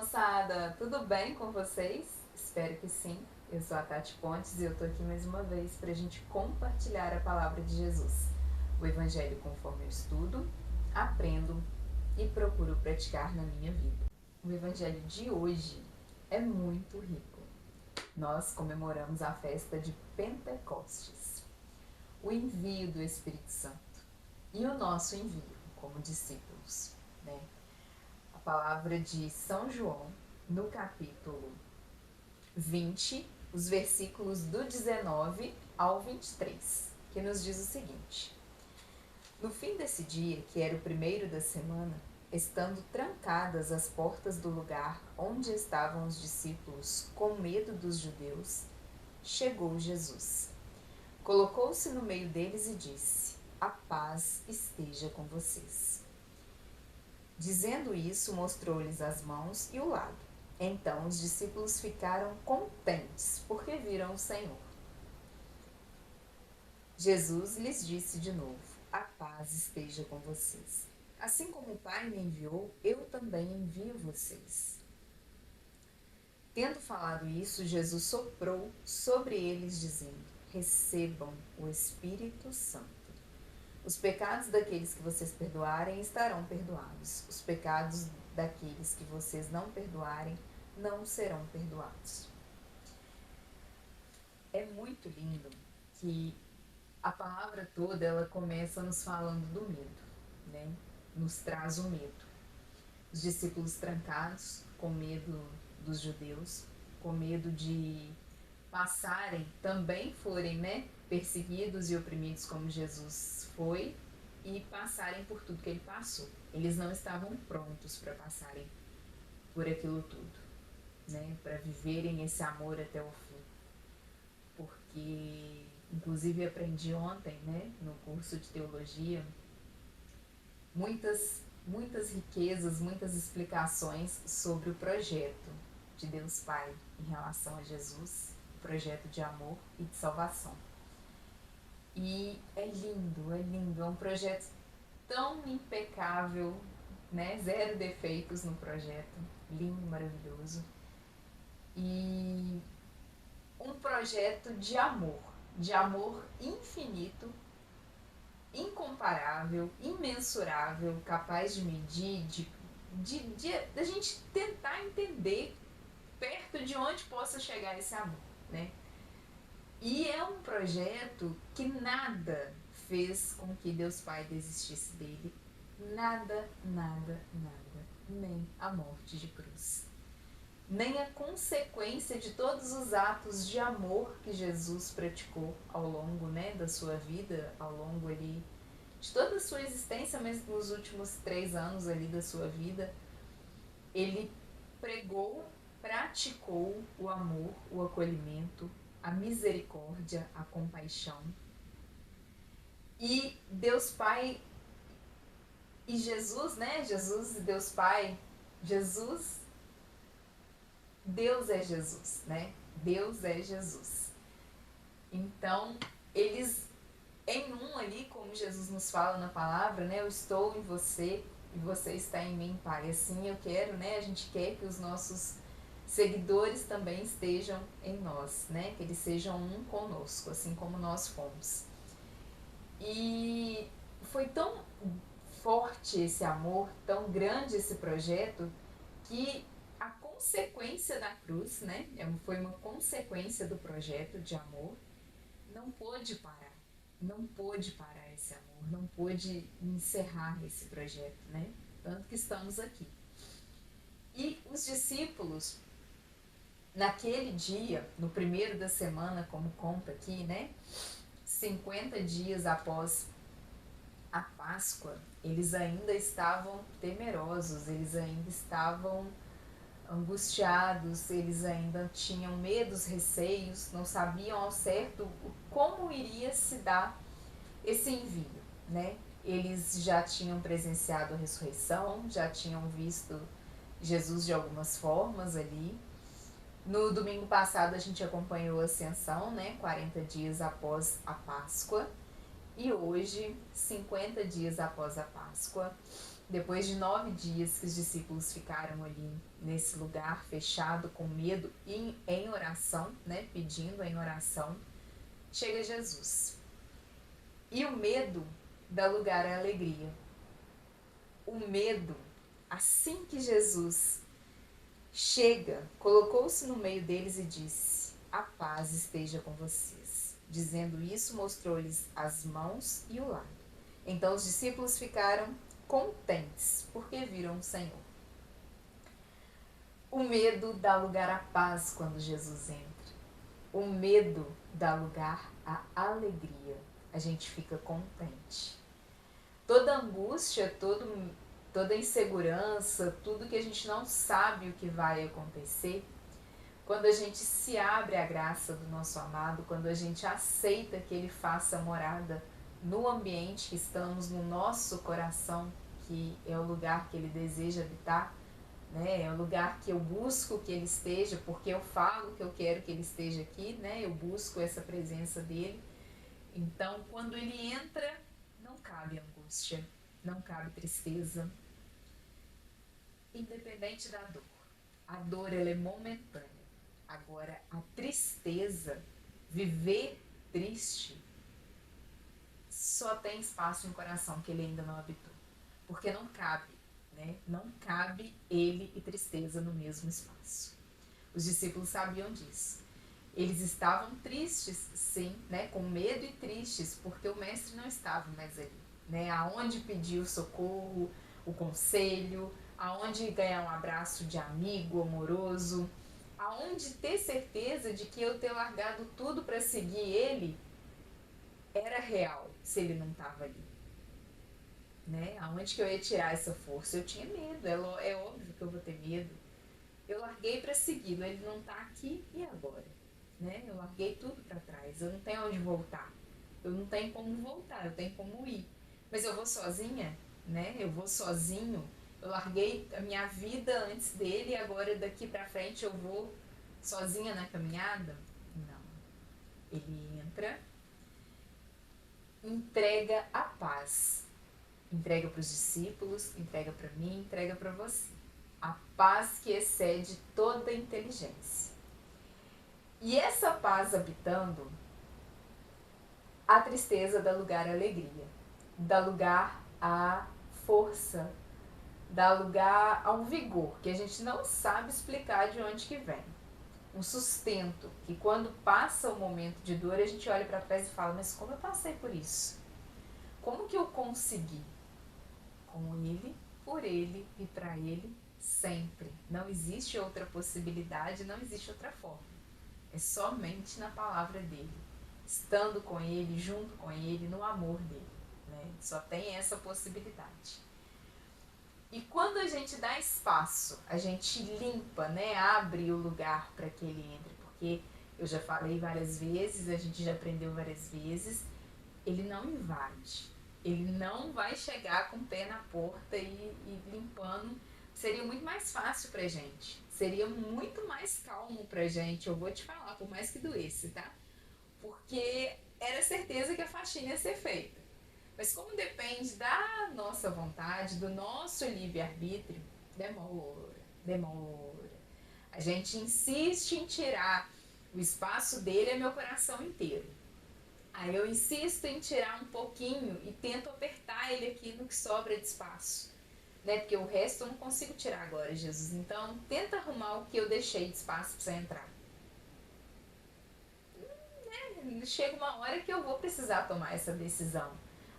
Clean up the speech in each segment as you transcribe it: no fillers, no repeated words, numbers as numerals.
moçada! Tudo bem com vocês? Espero que sim. Eu sou a Tati Pontes e eu tô aqui mais uma vez para a gente compartilhar a palavra de Jesus, o Evangelho conforme eu estudo, aprendo e procuro praticar na minha vida. O Evangelho de hoje é muito rico. Nós comemoramos a festa de Pentecostes, o envio do Espírito Santo e o nosso envio como discípulos, né? A palavra de São João, no capítulo 20, os versículos do 19 ao 23, que nos diz o seguinte: No fim desse dia, que era o primeiro da semana, estando trancadas as portas do lugar onde estavam os discípulos com medo dos judeus, chegou Jesus. Colocou-se no meio deles e disse: A paz esteja com vocês. Dizendo isso, mostrou-lhes as mãos e o lado. Então os discípulos ficaram contentes, porque viram o Senhor. Jesus lhes disse de novo: A paz esteja com vocês. Assim como o Pai me enviou, eu também envio vocês. Tendo falado isso, Jesus soprou sobre eles, dizendo: Recebam o Espírito Santo. Os pecados daqueles que vocês perdoarem estarão perdoados. Os pecados daqueles que vocês não perdoarem não serão perdoados. É muito lindo que a palavra toda ela começa nos falando do medo, né? Nos traz o medo. Os discípulos trancados, com medo dos judeus, com medo de passarem, também forem, né, perseguidos e oprimidos como Jesus foi e passarem por tudo que ele passou. Eles não estavam prontos para passarem por aquilo tudo, né, para viverem esse amor até o fim. Porque, inclusive, aprendi ontem, né, no curso de teologia, muitas riquezas, muitas explicações sobre o projeto de Deus Pai em relação a Jesus, o projeto de amor e de salvação. E é lindo, é um projeto tão impecável, né? Zero defeitos no projeto, lindo, maravilhoso. E um projeto de amor infinito, incomparável, imensurável, capaz de medir, de gente tentar entender perto de onde possa chegar esse amor, né? E é um projeto que nada fez com que Deus Pai desistisse dele. Nada, nada, nada. Nem a morte de cruz. Nem a consequência de todos os atos de amor que Jesus praticou ao longo, né, da sua vida, ao longo ali, de toda a sua existência, mas nos últimos 3 anos ali da sua vida, ele pregou, praticou o amor, o acolhimento, a misericórdia, a compaixão. E Deus Pai e Jesus, né? Jesus e Deus Pai, Jesus, Deus é Jesus, né? Deus é Jesus. Então, eles em um ali, como Jesus nos fala na palavra, né? Eu estou em você e você está em mim, Pai. Assim eu quero, né? A gente quer que os nossos seguidores também estejam em nós, né? Que eles sejam um conosco, assim como nós fomos. E foi tão forte esse amor, tão grande esse projeto, que a consequência da cruz, né? Foi uma consequência do projeto de amor, não pôde parar. Não pôde parar esse amor, não pôde encerrar esse projeto, né? Tanto que estamos aqui. E os discípulos, naquele dia, no primeiro da semana, como conta aqui, né? 50 dias após a Páscoa, eles ainda estavam temerosos, eles ainda estavam angustiados, eles ainda tinham medos, receios, não sabiam ao certo como iria se dar esse envio, né? Eles já tinham presenciado a ressurreição, já tinham visto Jesus de algumas formas ali. No domingo passado a gente acompanhou a Ascensão, né? 40 dias após a Páscoa. E hoje, 50 dias após a Páscoa, Depois de 9 dias que os discípulos ficaram ali nesse lugar fechado, com medo, e em oração, né, pedindo em oração, chega Jesus. E o medo dá lugar à alegria. O medo, assim que Jesus chega, colocou-se no meio deles e disse: a paz esteja com vocês. Dizendo isso, mostrou-lhes as mãos e o lado. Então os discípulos ficaram contentes, porque viram o Senhor. O medo dá lugar à paz quando Jesus entra. O medo dá lugar à alegria. A gente fica contente. Toda angústia, toda insegurança, tudo que a gente não sabe o que vai acontecer, quando a gente se abre à graça do nosso amado, quando a gente aceita que ele faça morada no ambiente que estamos, no nosso coração, que é o lugar que ele deseja habitar, né? É o lugar que eu busco que ele esteja, porque eu falo que eu quero que ele esteja aqui, né? Eu busco essa presença dele. Então, quando ele entra, não cabe angústia, não cabe tristeza, independente da dor. A dor, ela é momentânea. Agora, a tristeza, viver triste, só tem espaço no coração que ele ainda não habitou. Porque não cabe, né? Não cabe ele e tristeza no mesmo espaço. Os discípulos sabiam disso. Eles estavam tristes, sim, né? Com medo e tristes, porque o mestre não estava mais ali, né? Aonde pedir o socorro, o conselho, aonde ganhar um abraço de amigo amoroso, aonde ter certeza de que eu ter largado tudo para seguir ele era real, se ele não estava ali, né? Aonde que eu ia tirar essa força? Eu tinha medo, é óbvio que eu vou ter medo. Eu larguei para segui-lo, ele não está aqui, e agora? Né? Eu larguei tudo para trás, eu não tenho onde voltar, eu não tenho como voltar, eu tenho como ir, mas eu vou sozinha, né? Eu vou sozinho, eu larguei a minha vida antes dele e agora daqui para frente eu vou sozinha na caminhada? Não. Ele entra, entrega a paz, entrega para os discípulos, entrega para mim, entrega para você, a paz que excede toda a inteligência. E essa paz habitando, a tristeza dá lugar à alegria, dá lugar à força, dá lugar a um vigor que a gente não sabe explicar de onde que vem. Um sustento que quando passa o momento de dor a gente olha para trás e fala, mas como eu passei por isso? Como que eu consegui? Com ele, por ele e para ele sempre. Não existe outra possibilidade, não existe outra forma. É somente na palavra dele, estando com ele, junto com ele, no amor dele, né? Só tem essa possibilidade. E quando a gente dá espaço, a gente limpa, né? Abre o lugar para que ele entre, porque eu já falei várias vezes, a gente já aprendeu várias vezes, ele não invade, ele não vai chegar com o pé na porta e limpando. Seria muito mais fácil pra gente, seria muito mais calmo pra gente, eu vou te falar, por mais que doesse, tá? Porque era certeza que a faxina ia ser feita. Mas como depende da nossa vontade, do nosso livre-arbítrio, demora. A gente insiste em tirar o espaço dele, é meu coração inteiro. Aí eu insisto em tirar um pouquinho e tento apertar ele aqui no que sobra de espaço, né? Porque o resto eu não consigo tirar agora, Jesus. Então, tenta arrumar o que eu deixei de espaço para você entrar. Chega uma hora que eu vou precisar tomar essa decisão.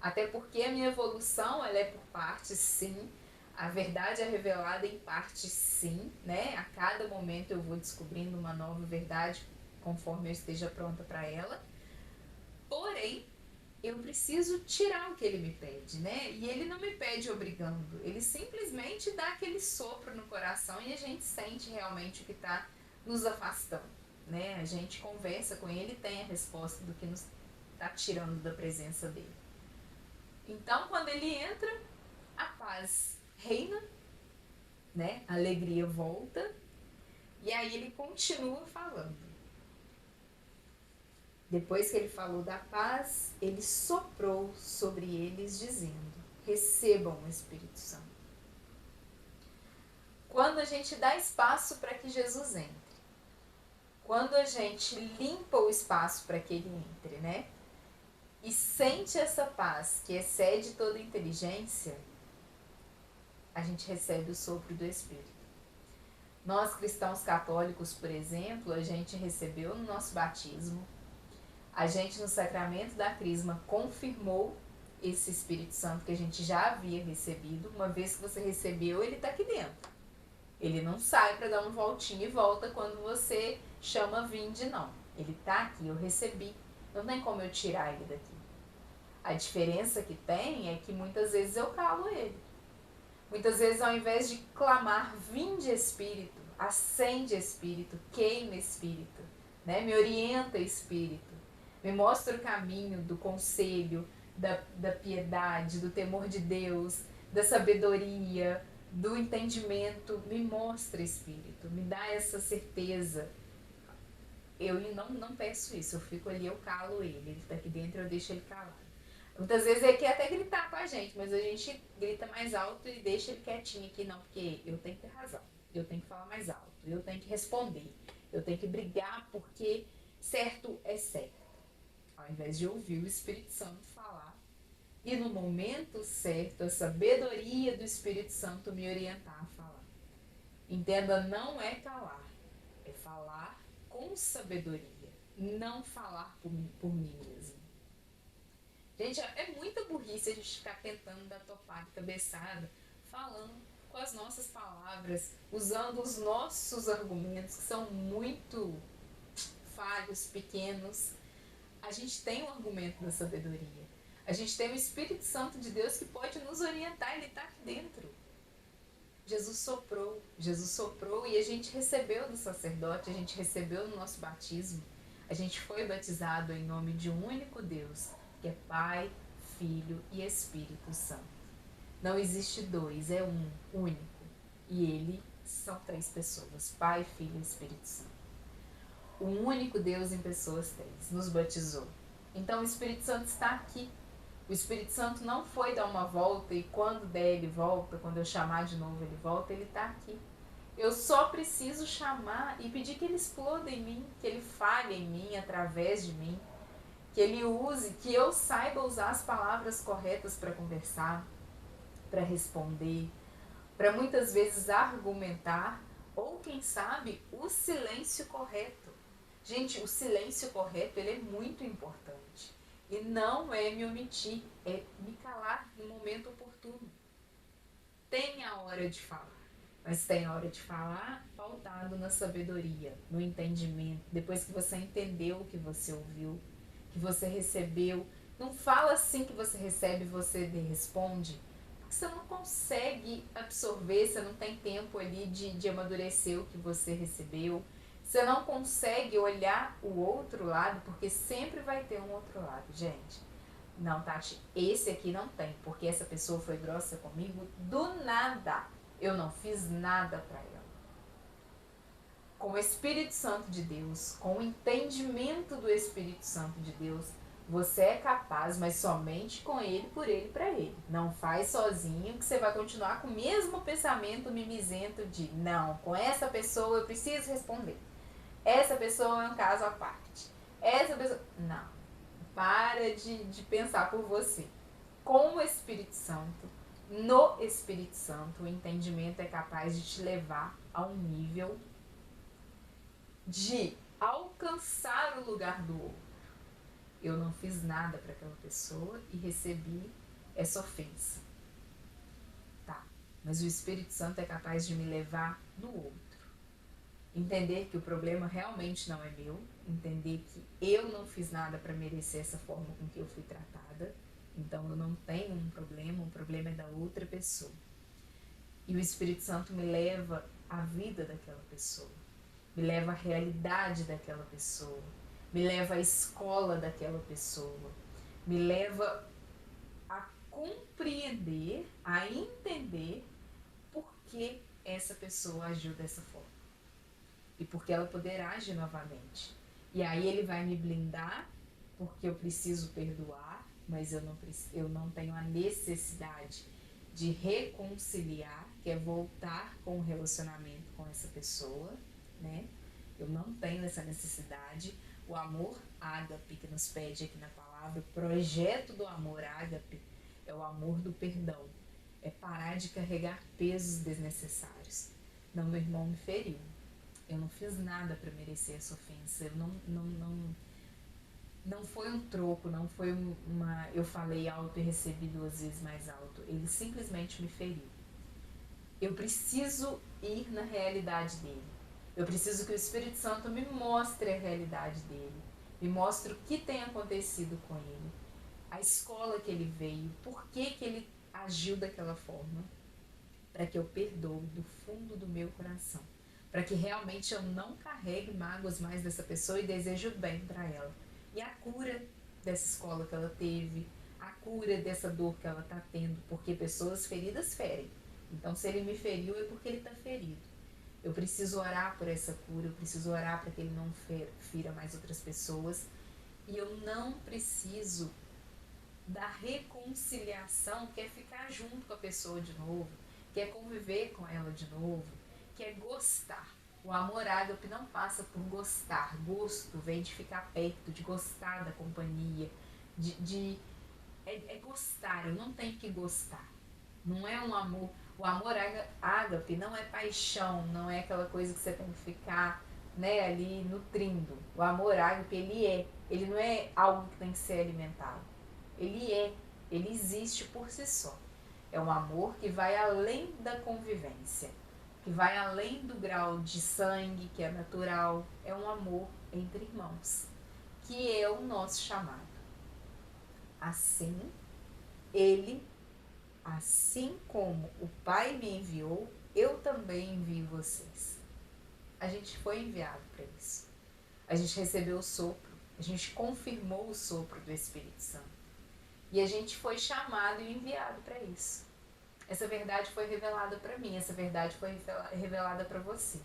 Até porque a minha evolução, ela é por partes, sim. A verdade é revelada em partes, sim, né? A cada momento eu vou descobrindo uma nova verdade conforme eu esteja pronta para ela. Porém, eu preciso tirar o que ele me pede, né? E ele não me pede obrigando, ele simplesmente dá aquele sopro no coração e a gente sente realmente o que está nos afastando, né? A gente conversa com ele e tem a resposta do que nos está tirando da presença dele. Então, quando ele entra, a paz reina, né? A alegria volta e aí ele continua falando. Depois que ele falou da paz, ele soprou sobre eles, dizendo: recebam o Espírito Santo. Quando a gente dá espaço para que Jesus entre. Quando a gente limpa o espaço para que ele entre, né? E sente essa paz que excede toda inteligência, a gente recebe o sopro do Espírito. Nós, cristãos católicos, por exemplo, a gente recebeu no nosso batismo, a gente no sacramento da crisma confirmou esse Espírito Santo que a gente já havia recebido. Uma vez que você recebeu, ele está aqui dentro. Ele não sai para dar uma voltinha e volta quando você chama vinde, não. Ele está aqui, eu recebi. Não tem como eu tirar ele daqui. A diferença que tem é que muitas vezes eu calo ele. Muitas vezes, ao invés de clamar, vinde Espírito, acende Espírito, queima Espírito, né? Me orienta Espírito, me mostra o caminho do conselho, da piedade, do temor de Deus, da sabedoria, do entendimento. Me mostra Espírito, me dá essa certeza. Eu não peço isso, eu fico ali, eu calo ele está aqui dentro, eu deixo ele calado. Muitas vezes ele quer até gritar com a gente, mas a gente grita mais alto e deixa ele quietinho aqui, não, porque eu tenho que ter razão, eu tenho que falar mais alto, eu tenho que responder, eu tenho que brigar porque certo é certo. Ao invés de ouvir o Espírito Santo falar e no momento certo a sabedoria do Espírito Santo me orientar a falar. Entenda, não é calar, é falar com sabedoria, não falar por mim mesmo. Gente, é muita burrice a gente ficar tentando dar topada, cabeçada, falando com as nossas palavras, usando os nossos argumentos, que são muito falhos, pequenos. A gente tem o argumento da sabedoria. A gente tem o Espírito Santo de Deus que pode nos orientar, ele está aqui dentro. Jesus soprou e a gente recebeu do sacerdote, a gente recebeu no nosso batismo. A gente foi batizado em nome de um único Deus, que é Pai, Filho e Espírito Santo. Não existe dois, é um único. E ele são três pessoas, Pai, Filho e Espírito Santo. Um único Deus em pessoas três, nos batizou. Então o Espírito Santo está aqui. O Espírito Santo não foi dar uma volta e quando der ele volta, quando eu chamar de novo ele volta, ele está aqui. Eu só preciso chamar e pedir que ele exploda em mim, que ele fale em mim, através de mim, que ele use, que eu saiba usar as palavras corretas para conversar, para responder, para muitas vezes argumentar, ou quem sabe, o silêncio correto. Gente, o silêncio correto, ele é muito importante. E não é me omitir, é me calar no momento oportuno. Tem a hora de falar, mas tem a hora de falar pautado na sabedoria, no entendimento. Depois que você entendeu o que você ouviu, que você recebeu, não fala assim que você recebe e você responde, porque você não consegue absorver, você não tem tempo ali de amadurecer o que você recebeu. Você não consegue olhar o outro lado, porque sempre vai ter um outro lado, gente. Não, Tati, esse aqui não tem, porque essa pessoa foi grossa comigo do nada. Eu não fiz nada para ela. Com o Espírito Santo de Deus, com o entendimento do Espírito Santo de Deus, você é capaz, mas somente com ele, por ele, para ele. Não faz sozinho, que você vai continuar com o mesmo pensamento mimizento de não, com essa pessoa eu preciso responder. Essa pessoa é um caso à parte. Essa pessoa... Não. Para de pensar por você. Com o Espírito Santo, no Espírito Santo, o entendimento é capaz de te levar a um nível de alcançar o lugar do outro. Eu não fiz nada para aquela pessoa e recebi essa ofensa. Tá. Mas o Espírito Santo é capaz de me levar no outro. Entender que o problema realmente não é meu, entender que eu não fiz nada para merecer essa forma com que eu fui tratada, então eu não tenho um problema, o problema é da outra pessoa. E o Espírito Santo me leva à vida daquela pessoa, me leva à realidade daquela pessoa, me leva à escola daquela pessoa, me leva a compreender, a entender por que essa pessoa agiu dessa forma. E porque ela poderá agir novamente. E aí ele vai me blindar, porque eu preciso perdoar, mas eu não tenho a necessidade de reconciliar, que é voltar com o relacionamento com essa pessoa, né? Eu não tenho essa necessidade. O amor ágape que nos pede aqui na palavra, o projeto do amor ágape é o amor do perdão. É parar de carregar pesos desnecessários. Não, meu irmão me feriu. Eu não fiz nada para merecer essa ofensa. Eu não foi um troco, não foi uma... Eu falei alto e recebi 2 vezes mais alto. Ele simplesmente me feriu. Eu preciso ir na realidade dele. Eu preciso que o Espírito Santo me mostre a realidade dele. Me mostre o que tem acontecido com ele. A escola que ele veio. Por que ele agiu daquela forma. Para que eu perdoe do fundo do meu coração. Para que realmente eu não carregue mágoas mais dessa pessoa e desejo bem para ela. E a cura dessa escola que ela teve, a cura dessa dor que ela está tendo, porque pessoas feridas ferem. Então, se ele me feriu, é porque ele está ferido. Eu preciso orar por essa cura, eu preciso orar para que ele não fira mais outras pessoas. E eu não preciso da reconciliação, que é ficar junto com a pessoa de novo, que é conviver com ela de novo, que é gostar. O amor ágape não passa por gostar. Gosto vem de ficar perto, de gostar da companhia, é gostar. Eu não tenho que gostar. Não é um amor. O amor ágape não é paixão, não é aquela coisa que você tem que ficar, né, ali nutrindo. O amor ágape, ele não é algo que tem que ser alimentado. Ele existe por si só. É um amor que vai além da convivência, que vai além do grau de sangue, que é natural. É um amor entre irmãos, que é o nosso chamado. Assim, assim como o Pai me enviou, eu também envio vocês. A gente foi enviado para isso. A gente recebeu o sopro, a gente confirmou o sopro do Espírito Santo. E a gente foi chamado e enviado para isso. Essa verdade foi revelada para mim, essa verdade foi revelada para você.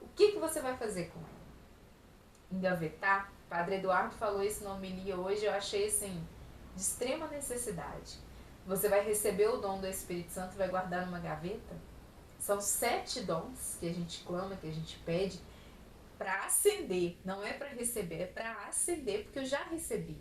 O que você vai fazer com ela? Engavetar? Padre Eduardo falou isso na homilia hoje, eu achei assim, de extrema necessidade. Você vai receber o dom do Espírito Santo e vai guardar numa gaveta? São 7 dons que a gente clama, que a gente pede para acender, não é para receber, é para acender, porque eu já recebi.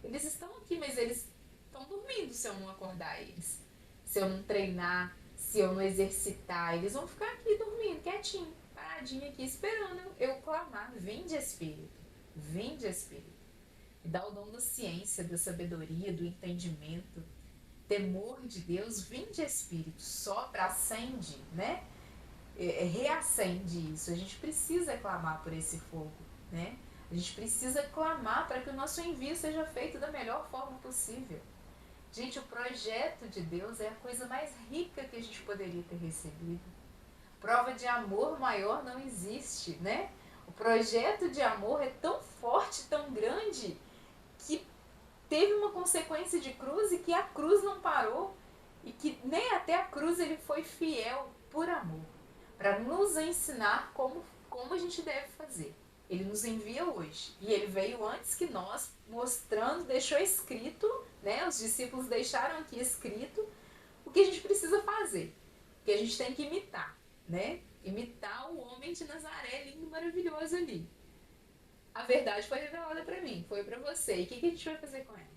Eles estão aqui, mas eles estão dormindo se eu não acordar eles. Se eu não treinar, se eu não exercitar, eles vão ficar aqui dormindo, quietinho, paradinho aqui, esperando eu clamar. Vinde Espírito, vinde Espírito. Me dá o dom da ciência, da sabedoria, do entendimento, temor de Deus. Vinde Espírito, sopra, acende, né? Reacende isso. A gente precisa clamar por esse fogo, né? A gente precisa clamar para que o nosso envio seja feito da melhor forma possível. Gente, o projeto de Deus é a coisa mais rica que a gente poderia ter recebido. Prova de amor maior não existe, né? O projeto de amor é tão forte, tão grande, que teve uma consequência de cruz e que a cruz não parou. E que nem até a cruz ele foi fiel por amor, para nos ensinar como a gente deve fazer. Ele nos envia hoje. E ele veio antes que nós, mostrando, deixou escrito, né? Os discípulos deixaram aqui escrito o que a gente precisa fazer. O que a gente tem que imitar, né? Imitar o homem de Nazaré, lindo, maravilhoso ali. A verdade foi revelada para mim, foi para você. E o que a gente vai fazer com ela?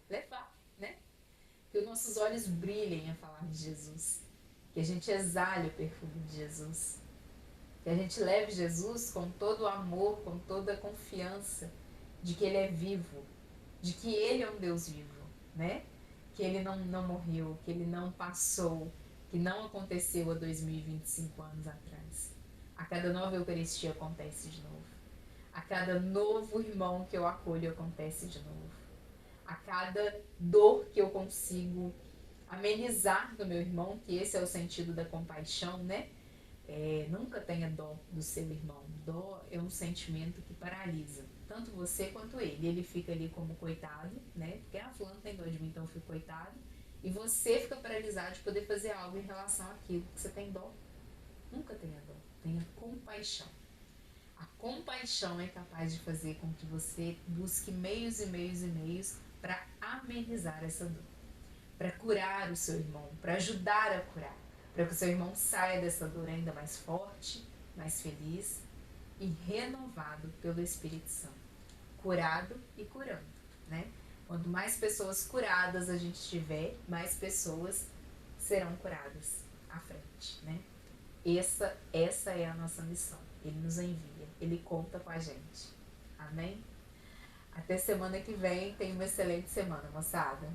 Levar, né? Que os nossos olhos brilhem a falar de Jesus. Que a gente exale o perfume de Jesus. Que a gente leve Jesus com todo o amor, com toda a confiança de que Ele é vivo, de que Ele é um Deus vivo, né? Que Ele não morreu, que Ele não passou, que não aconteceu há 2025 anos atrás. A cada nova Eucaristia acontece de novo. A cada novo irmão que eu acolho acontece de novo. A cada dor que eu consigo amenizar do meu irmão, que esse é o sentido da compaixão, né? Nunca tenha dó do seu irmão. Dó é um sentimento que paralisa, tanto você quanto ele. Ele fica ali como coitado, né? Porque fulano tem dó de mim, então eu fico coitado. E você fica paralisado de poder fazer algo em relação àquilo que você tem dó. Nunca tenha dó, tenha compaixão. A compaixão é capaz de fazer com que você busque meios e meios e meios para amenizar essa dor. para curar o seu irmão, para ajudar a curar, para que o seu irmão saia dessa dor ainda mais forte, mais feliz e renovado pelo Espírito Santo, curado e curando, né? Quanto mais pessoas curadas a gente tiver, mais pessoas serão curadas à frente, né? Essa é a nossa missão. Ele nos envia, ele conta com a gente. Amém? Até semana que vem. Tenha uma excelente semana, moçada.